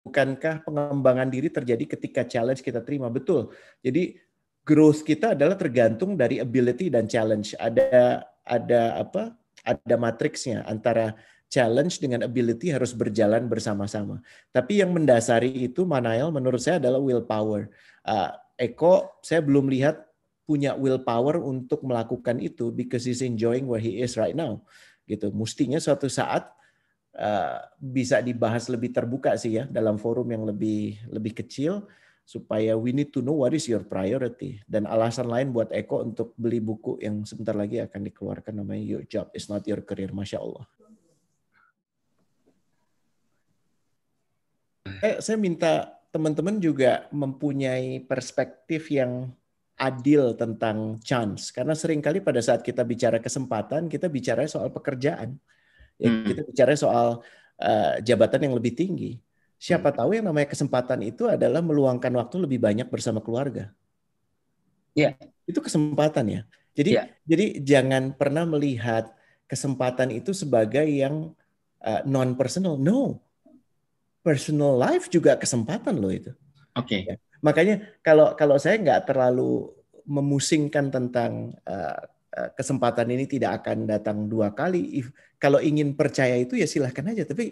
bukankah pengembangan diri terjadi ketika challenge kita terima? Betul. Jadi growth kita adalah tergantung dari ability dan challenge. Ada matriksnya antara challenge dengan ability harus berjalan bersama-sama. Tapi yang mendasari itu Manael menurut saya adalah willpower. Eko saya belum lihat punya willpower untuk melakukan itu because he's enjoying where he is right now. Gitu. Mestinya suatu saat bisa dibahas lebih terbuka sih ya dalam forum yang lebih kecil supaya we need to know what is your priority. Dan alasan lain buat Eko untuk beli buku yang sebentar lagi akan dikeluarkan namanya Your Job is Not Your Career. Masya Allah. Saya minta teman-teman juga mempunyai perspektif yang adil tentang chance. Karena seringkali pada saat kita bicara kesempatan, kita bicara soal pekerjaan. Ya, kita bicara soal jabatan yang lebih tinggi. Siapa tahu yang namanya kesempatan itu adalah meluangkan waktu lebih banyak bersama keluarga. Ya. Itu kesempatan ya. Jadi jangan pernah melihat kesempatan itu sebagai yang non-personal. No. Personal life juga kesempatan loh itu. Oke. Ya. Makanya kalau saya nggak terlalu memusingkan tentang kesempatan ini tidak akan datang 2 kali. Kalau ingin percaya itu ya silahkan aja. Tapi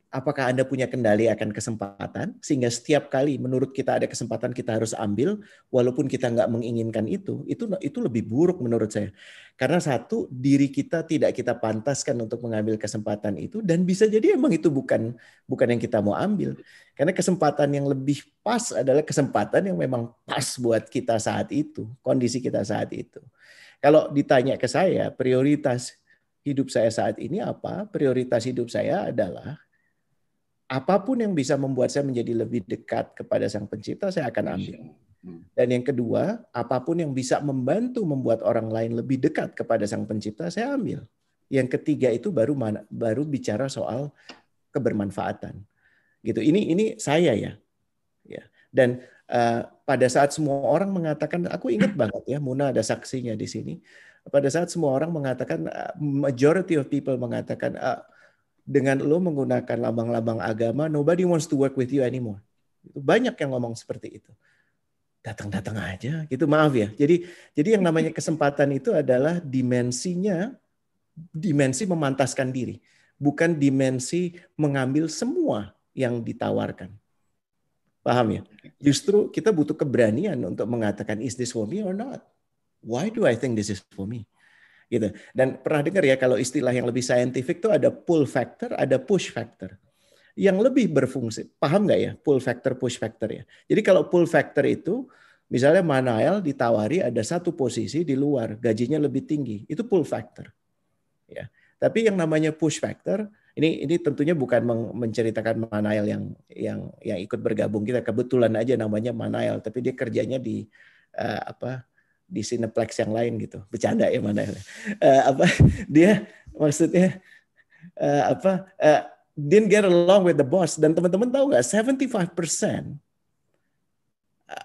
apakah Anda punya kendali akan kesempatan sehingga setiap kali menurut kita ada kesempatan kita harus ambil walaupun kita nggak menginginkan itu lebih buruk menurut saya. Karena satu, diri kita tidak kita pantaskan untuk mengambil kesempatan itu dan bisa jadi emang itu bukan yang kita mau ambil. Karena kesempatan yang lebih pas adalah kesempatan yang memang pas buat kita saat itu, kondisi kita saat itu. Kalau ditanya ke saya, prioritas hidup saya saat ini apa? Prioritas hidup saya adalah apapun yang bisa membuat saya menjadi lebih dekat kepada Sang Pencipta, saya akan ambil. Dan yang kedua, apapun yang bisa membantu membuat orang lain lebih dekat kepada Sang Pencipta, saya ambil. Yang ketiga itu baru bicara soal kebermanfaatan. Gitu. Ini saya ya. Dan pada saat semua orang mengatakan, aku ingat banget ya, Muna ada saksinya di sini. Pada saat semua orang mengatakan, majority of people mengatakan, dengan lo menggunakan lambang-lambang agama, nobody wants to work with you anymore. Banyak yang ngomong seperti itu. Datang-datang aja, gitu. Maaf ya. Jadi yang namanya kesempatan itu adalah dimensi memantaskan diri, bukan dimensi mengambil semua yang ditawarkan. Paham ya? Justru kita butuh keberanian untuk mengatakan, is this for me or not? Why do I think this is for me? Gitu. Dan pernah dengar ya kalau istilah yang lebih saintifik itu ada pull factor, ada push factor. Yang lebih berfungsi, paham nggak ya pull factor, push factor ya? Jadi kalau pull factor itu, misalnya Manael ditawari ada satu posisi di luar, gajinya lebih tinggi, itu pull factor. Ya. Tapi yang namanya push factor, ini tentunya bukan menceritakan Manael yang ikut bergabung kita, kebetulan aja namanya Manael, tapi dia kerjanya di di Cineplex yang lain gitu, bercanda ya mana dia maksudnya didn't get along with the boss. Dan teman-teman tahu nggak 75%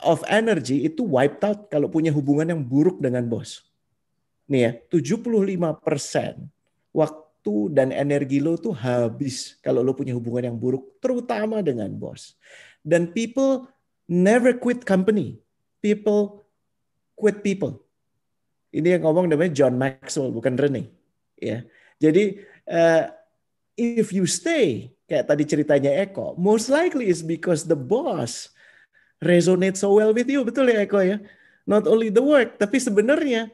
of energy itu wiped out kalau punya hubungan yang buruk dengan bos. Nih ya, 75% waktu dan energi lo tuh habis kalau lo punya hubungan yang buruk, terutama dengan bos. Dan people never quit company, people quit people. Ini yang ngomong namanya John Maxwell, bukan Rene. Ya, jadi if you stay, kayak tadi ceritanya Eko, most likely is because the boss resonate so well with you, betul ya Eko ya? Not only the work, tapi sebenarnya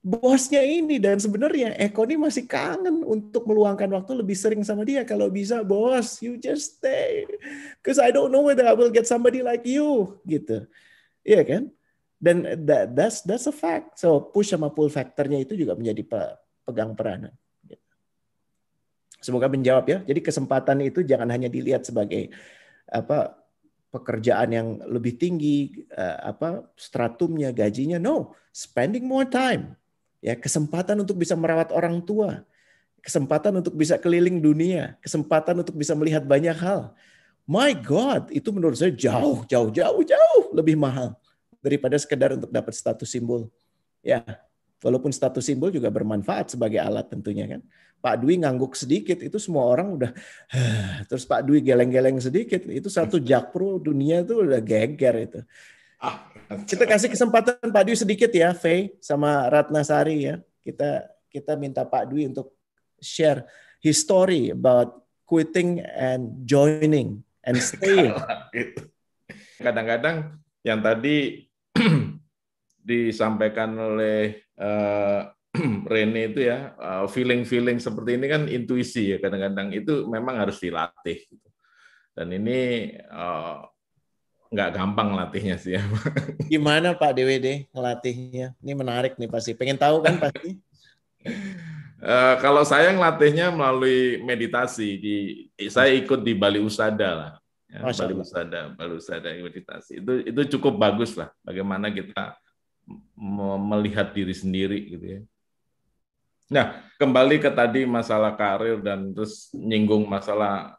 bosnya ini dan sebenarnya Eko ini masih kangen untuk meluangkan waktu lebih sering sama dia. Kalau bisa, bos, you just stay, because I don't know whether I will get somebody like you, gitu. Iya kan? Dan that's a fact. So push sama pull factornya itu juga menjadi pegang peranan. Semoga menjawab ya. Jadi kesempatan itu jangan hanya dilihat sebagai pekerjaan yang lebih tinggi, stratumnya, gajinya. No, spending more time. Ya, kesempatan untuk bisa merawat orang tua, kesempatan untuk bisa keliling dunia, kesempatan untuk bisa melihat banyak hal. My God, itu menurut saya jauh lebih mahal daripada sekedar untuk dapat status simbol. Ya, walaupun status simbol juga bermanfaat sebagai alat tentunya kan. Pak Dwi ngangguk sedikit, itu semua orang udah, terus Pak Dwi geleng-geleng sedikit, itu satu jakpro dunia tuh udah geger itu. Kita kasih kesempatan Pak Dwi sedikit ya, Faye sama Ratnasari ya. Kita minta Pak Dwi untuk share his story about quitting and joining and staying. Kadang-kadang yang tadi disampaikan oleh Rene itu ya, feeling seperti ini kan intuisi ya, kadang-kadang itu memang harus dilatih. Dan ini nggak gampang latihnya sih ya. Gimana Pak DWD ngelatihnya? Ini menarik nih pasti. Pengen tahu kan pasti? Kalau saya ngelatihnya melalui meditasi. Saya ikut di Bali Usada lah. Ya, Bali Usada meditasi. Itu cukup bagus lah. Bagaimana kita melihat diri sendiri gitu ya. Nah, kembali ke tadi masalah karir dan terus nyinggung masalah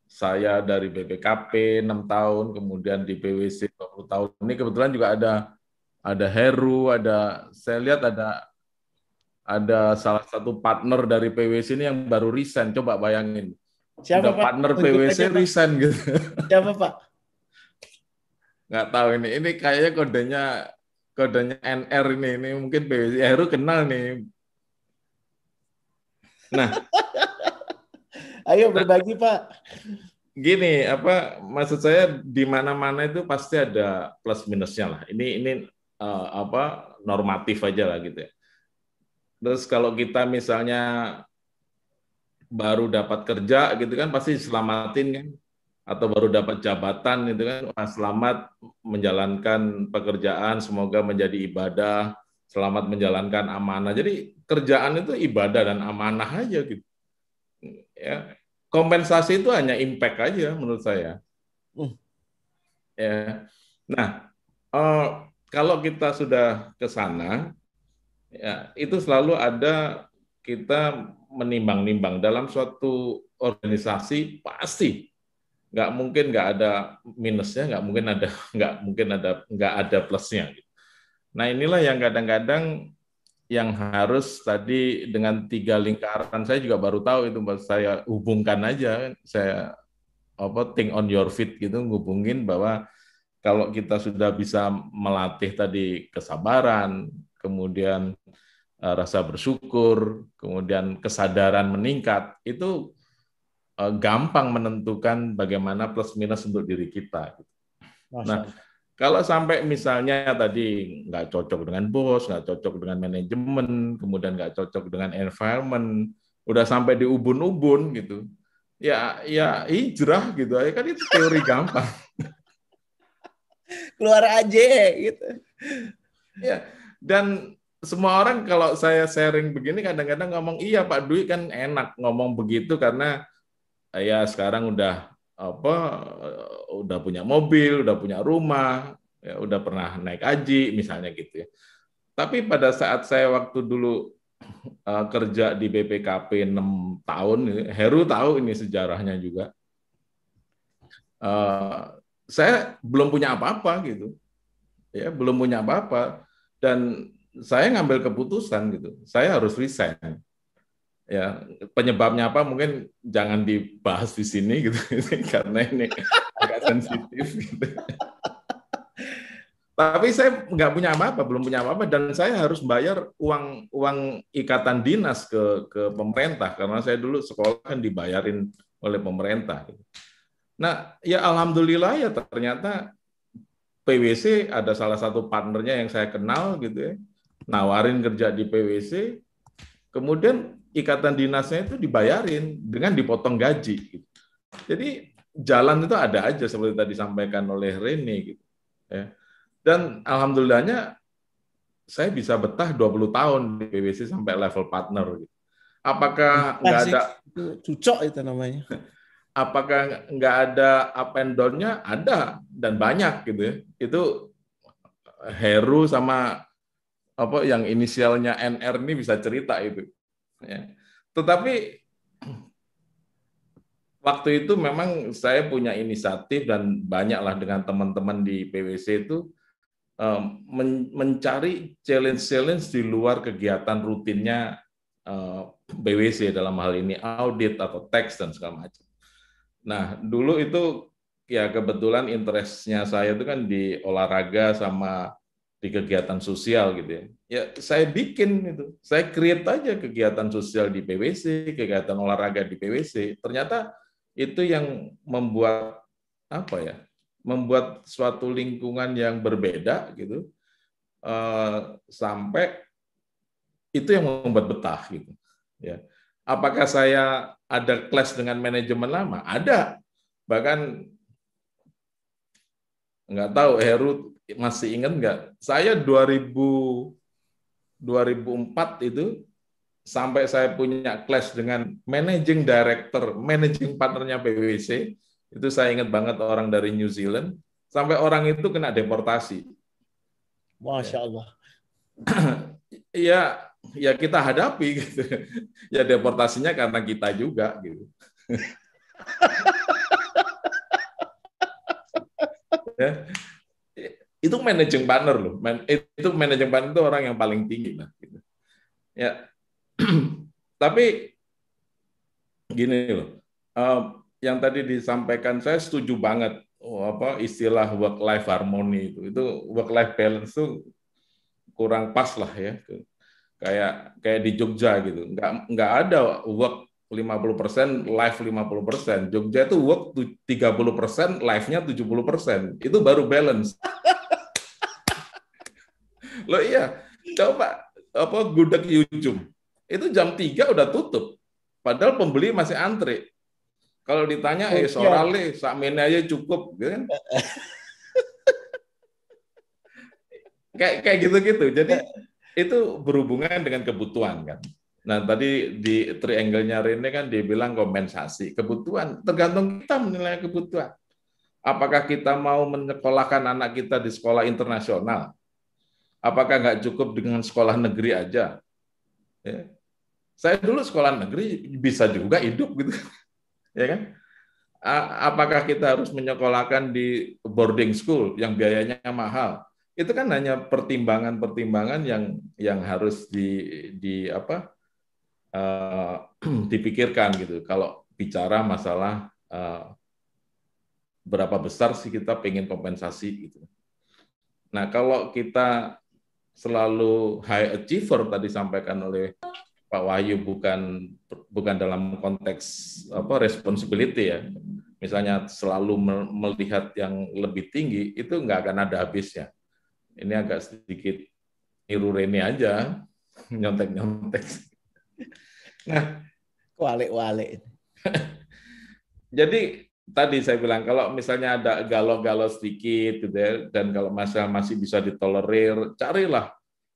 saya dari BPKP 6 tahun, kemudian di PwC 20 tahun. Ini kebetulan juga ada Heru, saya lihat ada salah satu partner dari PwC ini yang baru resign. Coba bayangin. Siapa udah Pak? Partner PwC resign gitu. Siapa Pak? Nggak tahu ini. Ini kayaknya kodenya NR ini mungkin PwC. Heru kenal nih. Nah, ayo berbagi Pak. Gini, maksud saya di mana-mana itu pasti ada plus minusnya lah. Ini normatif aja lah gitu ya. Terus kalau kita misalnya baru dapat kerja gitu kan pasti diselamatin kan, atau baru dapat jabatan gitu kan, selamat menjalankan pekerjaan, semoga menjadi ibadah, selamat menjalankan amanah. Jadi kerjaan itu ibadah dan amanah aja gitu. Ya, kompensasi itu hanya impact aja menurut saya. Ya. Nah, kalau kita sudah ke sana, ya itu selalu ada kita menimbang-nimbang dalam suatu organisasi pasti nggak mungkin nggak ada minusnya, nggak ada plusnya. Nah inilah yang kadang-kadang yang harus tadi dengan 3 lingkaran, saya juga baru tahu itu, saya hubungkan aja, saya think on your feet gitu, ngubungin bahwa kalau kita sudah bisa melatih tadi kesabaran, kemudian rasa bersyukur, kemudian kesadaran meningkat, itu gampang menentukan bagaimana plus minus untuk diri kita. Nah, kalau sampai misalnya tadi nggak cocok dengan bos, nggak cocok dengan manajemen, kemudian nggak cocok dengan environment, udah sampai di ubun-ubun gitu, ya hijrah gitu, kan itu teori gampang. Keluar aja gitu. Ya, dan semua orang kalau saya sharing begini kadang-kadang ngomong, iya Pak Dwi kan enak ngomong begitu karena ya sekarang udah punya mobil, udah punya rumah, ya udah pernah naik haji misalnya gitu ya. Tapi pada saat saya waktu dulu kerja di BPKP 6 tahun, Heru tahu ini sejarahnya juga. Saya belum punya apa-apa gitu. Ya, belum punya apa-apa dan saya ngambil keputusan gitu. Saya harus resign. Ya, penyebabnya apa mungkin jangan dibahas di sini gitu karena ini agak sensitif gitu. Tapi saya nggak punya apa-apa, belum punya apa-apa, dan saya harus bayar uang ikatan dinas ke pemerintah karena saya dulu sekolah kan dibayarin oleh pemerintah. Nah, ya alhamdulillah ya ternyata PwC ada salah satu partnernya yang saya kenal gitu ya, nawarin kerja di PwC, kemudian ikatan dinasnya itu dibayarin dengan dipotong gaji. Gitu. Jadi jalan itu ada aja seperti tadi disampaikan oleh Rene gitu. Ya. Dan alhamdulillahnya saya bisa betah 20 tahun di PwC sampai level partner. Gitu. Apakah nggak ada cucok itu namanya? Apakah nggak ada up and down-nya? Ada dan banyak gitu ya. Itu Heru sama yang inisialnya NR ini bisa cerita itu. Ya. Tetapi waktu itu memang saya punya inisiatif dan banyaklah dengan teman-teman di PwC itu mencari challenge-challenge di luar kegiatan rutinnya BWC dalam hal ini audit atau tax dan segala macam. Nah, dulu itu ya kebetulan interestnya saya itu kan di olahraga sama di kegiatan sosial gitu ya. Ya saya bikin itu, saya create aja kegiatan sosial di PwC, kegiatan olahraga di PwC. Ternyata itu yang membuat apa ya? Membuat suatu lingkungan yang berbeda gitu, sampai itu yang membuat betah gitu. Ya. Apakah saya ada clash dengan manajemen lama? Ada. Bahkan nggak tahu Heru masih ingat nggak? Saya 2004 itu sampai saya punya clash dengan managing director, managing partnernya PwC. Itu saya ingat banget, orang dari New Zealand. Sampai orang itu kena deportasi. Masya Allah. Ya, ya kita hadapi gitu. Ya deportasinya karena kita juga gitu. Ya. Itu managing partner loh. Itu managing partner itu orang yang paling tinggi lah. Gitu. Ya, tapi gini loh. Yang tadi disampaikan saya setuju banget. Istilah work life harmony itu work life balance itu kurang pas lah ya. Kayak di Jogja gitu. Nggak ada work 50%, live 50%. Jogja itu work 30%, live-nya 70%. Itu baru balance. Loh iya, coba gudeg Yujum. Itu jam 3 udah tutup. Padahal pembeli masih antri. Kalau ditanya, sorale, sakmene aja cukup. Gitu kan? Kayak gitu-gitu. Jadi itu berhubungan dengan kebutuhan kan. Nah tadi di triangle-nya Rene kan dia bilang kompensasi kebutuhan, tergantung kita menilai kebutuhan. Apakah kita mau menyekolahkan anak kita di sekolah internasional? Apakah nggak cukup dengan sekolah negeri aja? Ya. Saya dulu sekolah negeri bisa juga hidup gitu, ya kan? Apakah kita harus menyekolahkan di boarding school yang biayanya mahal? Itu kan hanya pertimbangan-pertimbangan yang harus dipikirkan gitu. Kalau bicara masalah berapa besar sih kita pengen kompensasi gitu. Nah, kalau kita selalu high achiever tadi sampaikan oleh Pak Wahyu, bukan dalam konteks responsibility ya. Misalnya selalu melihat yang lebih tinggi, itu nggak akan ada habisnya. Ini agak sedikit niru Rene aja, nyontek-nyontek. Nah, wale. Jadi tadi saya bilang kalau misalnya ada galau-galau sedikit gitu ya, dan kalau masih bisa ditolerir, carilah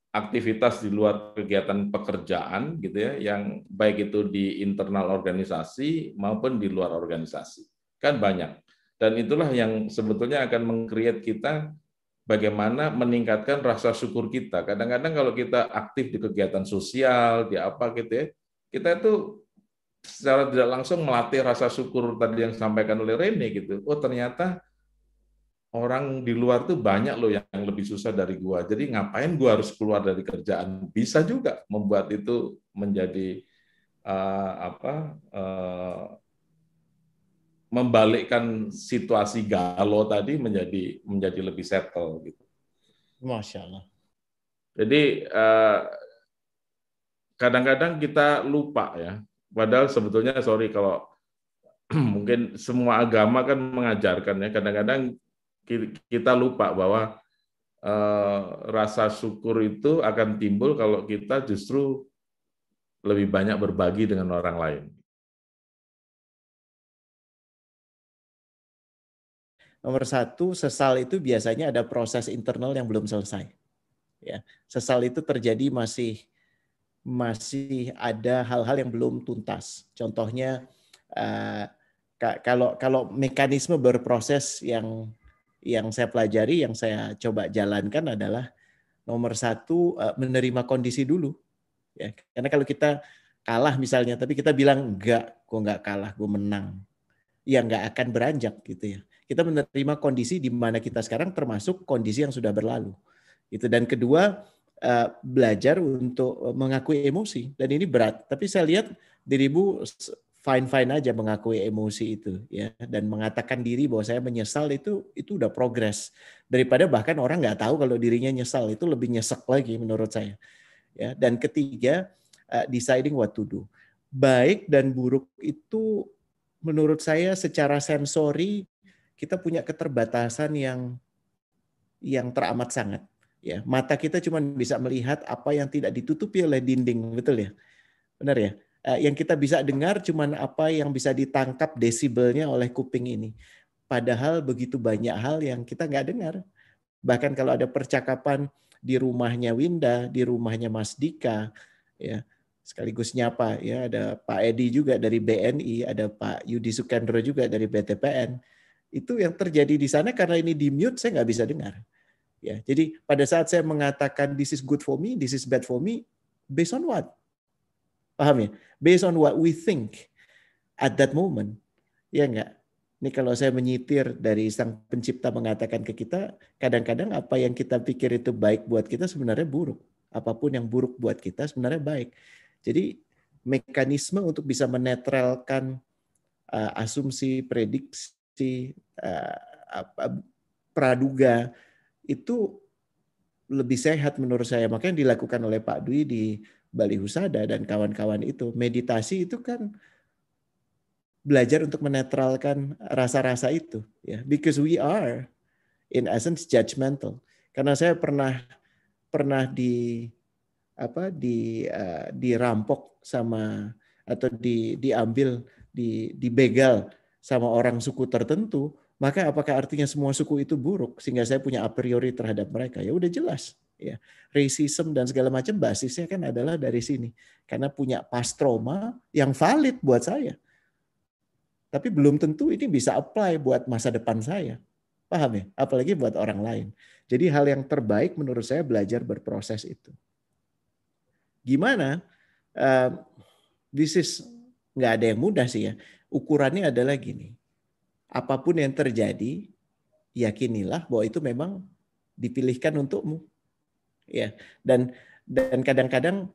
aktivitas di luar kegiatan pekerjaan gitu ya, yang baik itu di internal organisasi maupun di luar organisasi. Kan banyak. Dan itulah yang sebetulnya akan meng-create kita bagaimana meningkatkan rasa syukur kita. Kadang-kadang kalau kita aktif di kegiatan sosial, di apa gitu ya, kita itu secara tidak langsung melatih rasa syukur tadi yang disampaikan oleh Rene gitu. Oh ternyata orang di luar tuh banyak loh yang lebih susah dari gua. Jadi ngapain gua harus keluar dari kerjaan? Bisa juga membuat itu menjadi membalikkan situasi galau tadi menjadi lebih settle gitu. Masya Allah. Jadi kadang-kadang kita lupa ya. Padahal sebetulnya sorry kalau mungkin semua agama kan mengajarkan ya. Kadang-kadang kita lupa bahwa rasa syukur itu akan timbul kalau kita justru lebih banyak berbagi dengan orang lain. Nomor satu, sesal itu biasanya ada proses internal yang belum selesai. Ya, sesal itu terjadi masih ada hal-hal yang belum tuntas. Contohnya kalau mekanisme berproses yang saya pelajari, yang saya coba jalankan adalah nomor satu, menerima kondisi dulu. Ya, karena kalau kita kalah misalnya, tapi kita bilang enggak, gue enggak kalah, gue menang, ya enggak akan beranjak gitu ya. Kita menerima kondisi di mana kita sekarang termasuk kondisi yang sudah berlalu. Itu. Dan kedua, belajar untuk mengakui emosi, dan ini berat. Tapi saya lihat dirimu fine-fine aja mengakui emosi itu, ya, dan mengatakan diri bahwa saya menyesal, itu udah progres. Daripada bahkan orang nggak tahu kalau dirinya nyesal, itu lebih nyesek lagi menurut saya. Ya, dan ketiga, deciding what to do. Baik dan buruk itu menurut saya secara sensori kita punya keterbatasan yang teramat sangat. Ya, mata kita cuma bisa melihat apa yang tidak ditutupi oleh dinding, betul ya? Benar ya? Yang kita bisa dengar cuma apa yang bisa ditangkap desibelnya oleh kuping ini. Padahal begitu banyak hal yang kita nggak dengar. Bahkan kalau ada percakapan di rumahnya Winda, di rumahnya Mas Dika, ya, sekaligus nyapa, ya, ada Pak Edi juga dari BNI, ada Pak Yudi Sukendro juga dari BTPN. Itu yang terjadi di sana karena ini di mute, saya nggak bisa dengar. Ya, jadi pada saat saya mengatakan this is good for me, this is bad for me, based on what? Paham ya? Based on what we think at that moment. Ya enggak? Ini kalau saya menyitir dari Sang Pencipta mengatakan ke kita, kadang-kadang apa yang kita pikir itu baik buat kita sebenarnya buruk. Apapun yang buruk buat kita sebenarnya baik. Jadi mekanisme untuk bisa menetralkan asumsi, prediksi, praduga, itu lebih sehat menurut saya. Makanya yang dilakukan oleh Pak Dwi di Bali Husada dan kawan-kawan itu. Meditasi itu kan belajar untuk menetralkan rasa-rasa itu. Ya, because we are in essence judgmental. Karena saya pernah dirampok sama atau diambil, dibegal sama orang suku tertentu, maka apakah artinya semua suku itu buruk sehingga saya punya a priori terhadap mereka? Ya udah jelas, ya. Racism dan segala macam basisnya kan adalah dari sini. Karena punya past trauma yang valid buat saya. Tapi belum tentu ini bisa apply buat masa depan saya. Paham ya? Apalagi buat orang lain. Jadi hal yang terbaik menurut saya belajar berproses itu. Gimana? This is nggak ada yang mudah sih ya. Ukurannya adalah gini. Apapun yang terjadi, yakinilah bahwa itu memang dipilihkan untukmu. Ya. Dan kadang-kadang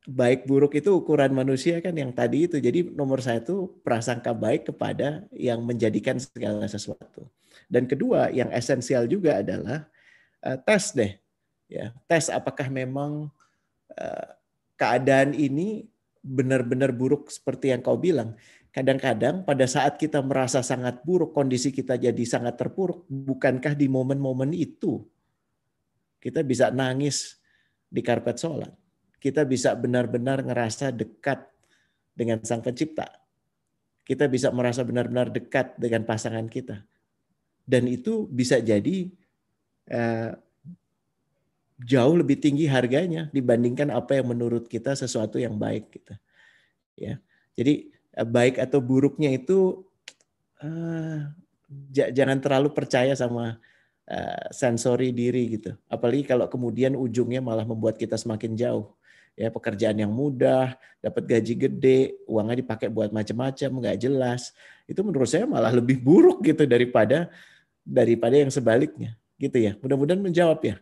baik buruk itu ukuran manusia kan yang tadi itu. Jadi nomor 1 prasangka baik kepada yang menjadikan segala sesuatu. Dan kedua yang esensial juga adalah tes deh. Ya, tes apakah memang keadaan ini benar-benar buruk seperti yang kau bilang. Kadang-kadang pada saat kita merasa sangat buruk, kondisi kita jadi sangat terpuruk, bukankah di momen-momen itu kita bisa nangis di karpet sholat? Kita bisa benar-benar ngerasa dekat dengan Sang Pencipta. Kita bisa merasa benar-benar dekat dengan pasangan kita. Dan itu bisa jadi jauh lebih tinggi harganya dibandingkan apa yang menurut kita sesuatu yang baik gitu. Ya. Jadi baik atau buruknya itu jangan terlalu percaya sama sensori diri gitu. Apalagi kalau kemudian ujungnya malah membuat kita semakin jauh. Ya, pekerjaan yang mudah, dapat gaji gede, uangnya dipakai buat macam-macam, nggak jelas. Itu menurut saya malah lebih buruk gitu daripada yang sebaliknya. Gitu ya. Mudah-mudahan menjawab ya.